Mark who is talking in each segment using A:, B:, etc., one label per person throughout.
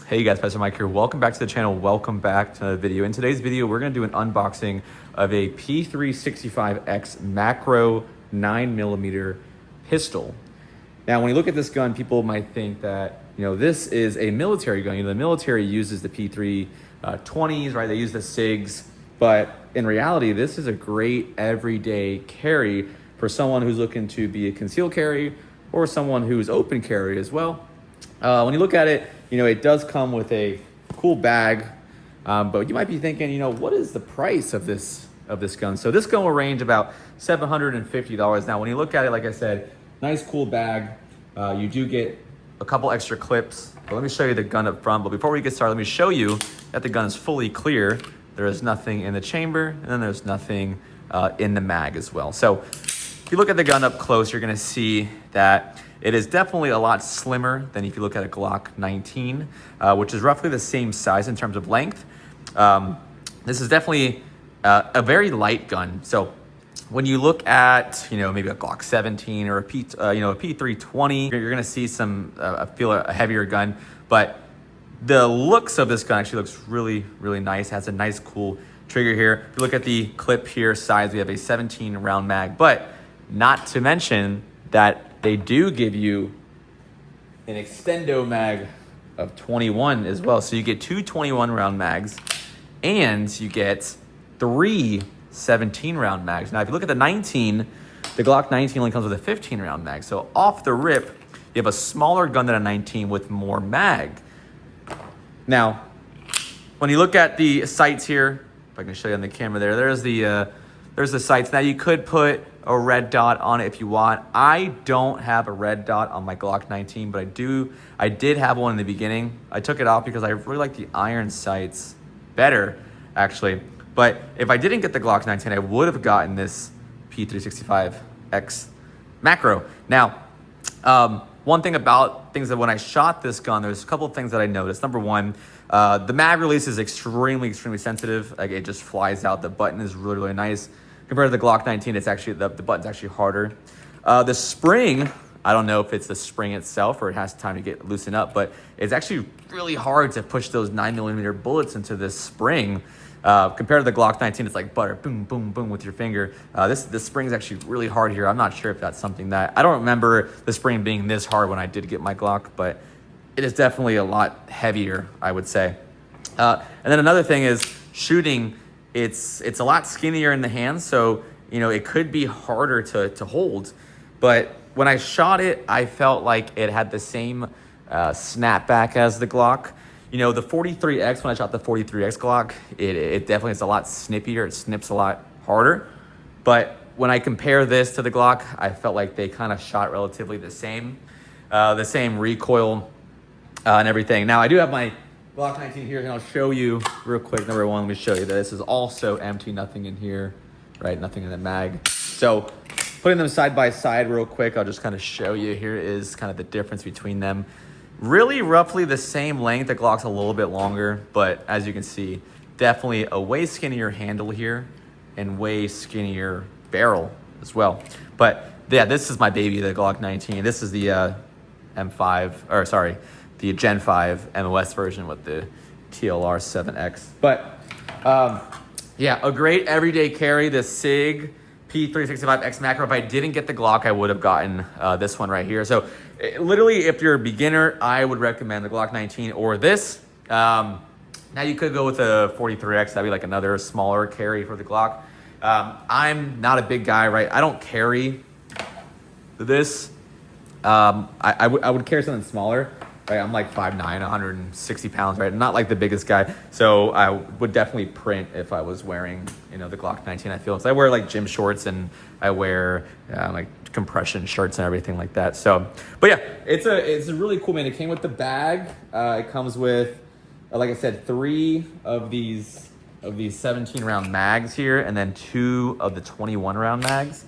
A: Hey guys, Pastor Mike here. Welcome back to the channel. Welcome back to another video. In today's video, we're going to do an unboxing of a P365X macro 9mm pistol. Now, when you look at this gun, people might think that, this is a military gun. The military uses the P320s, right? They use the SIGs, but in reality, this is a great everyday carry for someone who's looking to be a concealed carry or someone who's open carry as well. When you look at it, it does come with a cool bag, but you might be thinking, what is the price of this gun? So this gun will range about $750. Now, when you look at it, like I said, nice cool bag. You do get a couple extra clips. But let me show you the gun up front. But before we get started, let me show you that the gun is fully clear. There is nothing in the chamber, and then there's nothing in the mag as well. So if you look at the gun up close, you're gonna see that it is definitely a lot slimmer than if you look at a Glock 19, which is roughly the same size in terms of length. This is definitely a very light gun. So when you look at, maybe a Glock 17 or a P320, you're gonna see a heavier gun, but the looks of this gun actually looks really, really nice. It has a nice, cool trigger here. If you look at the clip here, size, we have a 17 round mag, but not to mention that they do give you an extendo mag of 21 as well. So you get two 21 round mags and you get three 17 round mags. Now, if you look at the Glock 19 only comes with a 15 round mag. So off the rip, you have a smaller gun than a 19 with more mag. Now, when you look at the sights here, if I can show you on the camera there's the sights. Now you could put a red dot on it if you want. I don't have a red dot on my Glock 19, but I did have one in the beginning. I took it off because I really like the iron sights better, actually. But if I didn't get the Glock 19, I would have gotten this P365X macro. Now, one thing about things that when I shot this gun, there's a couple of things that I noticed. Number one, the mag release is extremely sensitive. Like, it just flies out. The button is really, really nice. Compared to the Glock 19, it's actually the button's actually harder. The spring, I don't know if it's the spring itself or it has time to loosen up, but it's actually really hard to push those 9mm bullets into this spring. Compared to the Glock 19, it's like butter, boom, boom, boom with your finger. This spring is actually really hard here. I'm not sure if that's something that, I don't remember the spring being this hard when I did get my Glock, but it is definitely a lot heavier, I would say. And then another thing is shooting. It's a lot skinnier in the hands, so it could be harder to hold. But when I shot it, I felt like it had the same snapback as the Glock. The 43X, when I shot the 43X Glock, it definitely is a lot snippier. It snips a lot harder. But when I compare this to the Glock, I felt like they kind of shot relatively the same recoil and everything. Now, I do have my Glock 19 here, and I'll show you real quick. Number one, let me show you that this is also empty, nothing in here, right? Nothing in the mag. So putting them side by side real quick, I'll just kind of show you. Here is kind of the difference between them. Really roughly the same length. The Glock's a little bit longer, but as you can see, definitely a way skinnier handle here and way skinnier barrel as well. But yeah, this is my baby, the Glock 19. This is the the Gen 5 MOS version with the TLR 7X. But yeah, a great everyday carry, the SIG P365X macro. If I didn't get the Glock, I would have gotten this one right here. So literally, if you're a beginner, I would recommend the Glock 19 or this. Now you could go with a 43X. That'd be like another smaller carry for the Glock. I'm not a big guy, right? I don't carry this. I would carry something smaller. Right, I'm like 5'9", 160 pounds, right? I'm not like the biggest guy. So I would definitely print if I was wearing, the Glock 19, I feel. So I wear like gym shorts and I wear like compression shirts and everything like that. So, but yeah, it's a really cool, man. It came with the bag. It comes with, like I said, 3 of these 17 round mags here, and then 2 of the 21 round mags.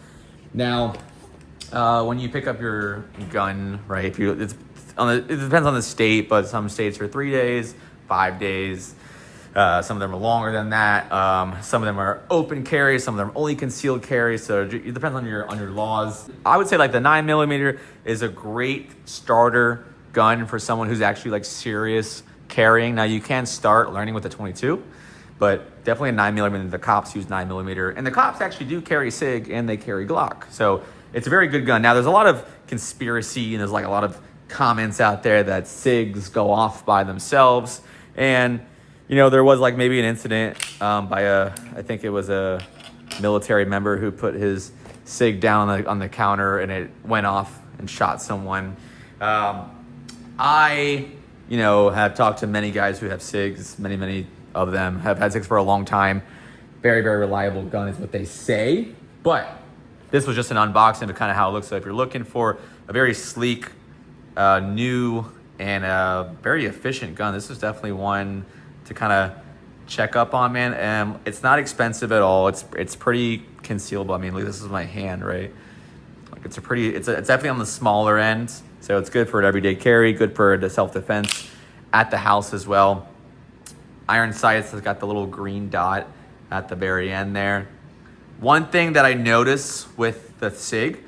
A: Now, when you pick up your gun, right, it depends on the state, but some states are 3 days, 5 days. Some of them are longer than that. Some of them are open carry. Some of them are only concealed carry. So it depends on your laws. I would say like the 9mm is a great starter gun for someone who's actually like serious carrying. Now you can start learning with a 22, but definitely a 9mm. The cops use 9mm, and the cops actually do carry SIG and they carry Glock. So it's a very good gun. Now there's a lot of conspiracy and there's like a lot of comments out there that SIGs go off by themselves. And you know, there was like maybe an incident by I think it was a military member who put his SIG down on the counter and it went off and shot someone. I, you know, have talked to many guys who have SIGs. Many of them have had SIGs for a long time. Very, very reliable gun is what they say. But this was just an unboxing of kind of how it looks. So if you're looking for a very sleek, new, and very efficient gun, this is definitely one to kind of check up on, man. It's not expensive at all. It's pretty concealable. I mean, look, this is my hand, right? Like it's definitely on the smaller end. So it's good for an everyday carry, good for the self-defense at the house as well. Iron sights has got the little green dot at the very end there. One thing that I notice with the SIG,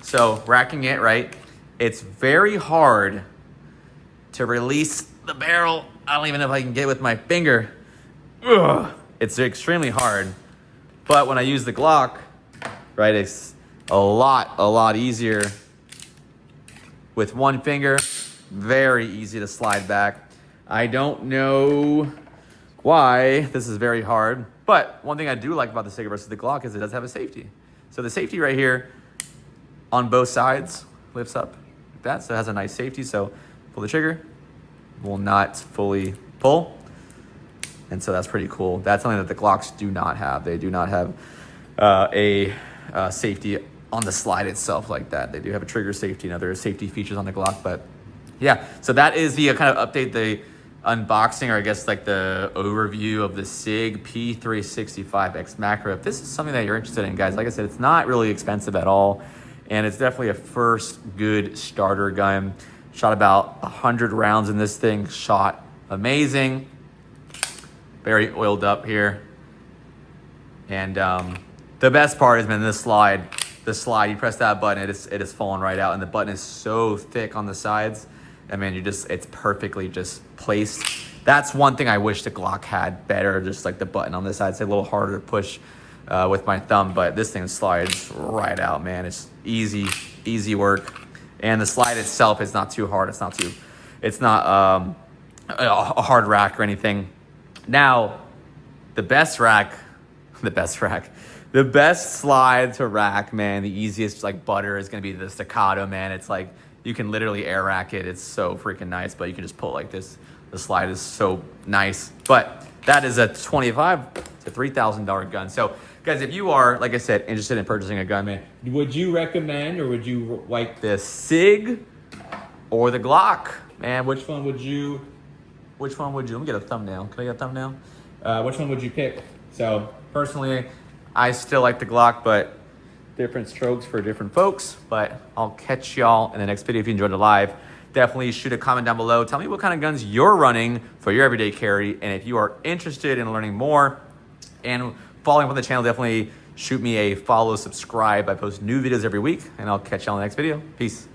A: so racking it, right? It's very hard to release the barrel. I don't even know if I can get it with my finger. Ugh. It's extremely hard. But when I use the Glock, right, it's a lot easier. With one finger, very easy to slide back. I don't know why this is very hard, but one thing I do like about the SIG versus the Glock is it does have a safety. So the safety right here on both sides lifts up like that, so it has a nice safety. So pull the trigger, will not fully pull. And so that's pretty cool. That's something that the Glocks do not have. They do not have a safety on the slide itself like that. They do have a trigger safety and other safety features on the Glock. But yeah, so that is the kind of update, the unboxing, or I guess like the overview of the SIG P365X Macro. If this is something that you're interested in, guys, like I said, it's not really expensive at all. And it's definitely a first good starter gun. Shot about 100 rounds in this thing, shot amazing. Very oiled up here. And the best part has been this slide. The slide, you press that button, it is falling right out, and the button is so thick on the sides. I mean, it's perfectly just placed. That's one thing I wish the Glock had better, just like the button on the side. It's a little harder to push with my thumb, but this thing slides right out, man. It's easy work. And the slide itself is not too hard. It's not a hard rack or anything. Now, the best slide to rack, man, the easiest like butter is gonna be the staccato, man. It's like you can literally air rack it. It's so freaking nice, but you can just pull it like this. The slide is so nice. But that is a $2,500 to $3,000 gun. So guys, if you are, like I said, interested in purchasing a gun, man, would you recommend, or would you like the SIG or the Glock? Man, which one would you, let me get a thumbnail. Can I get a thumbnail? Which one would you pick? So personally, I still like the Glock, but different strokes for different folks. But I'll catch y'all in the next video. If you enjoyed the live, definitely shoot a comment down below. Tell me what kind of guns you're running for your everyday carry. And if you are interested in learning more and following up on the channel, definitely shoot me a follow, subscribe. I post new videos every week, and I'll catch y'all in the next video. Peace.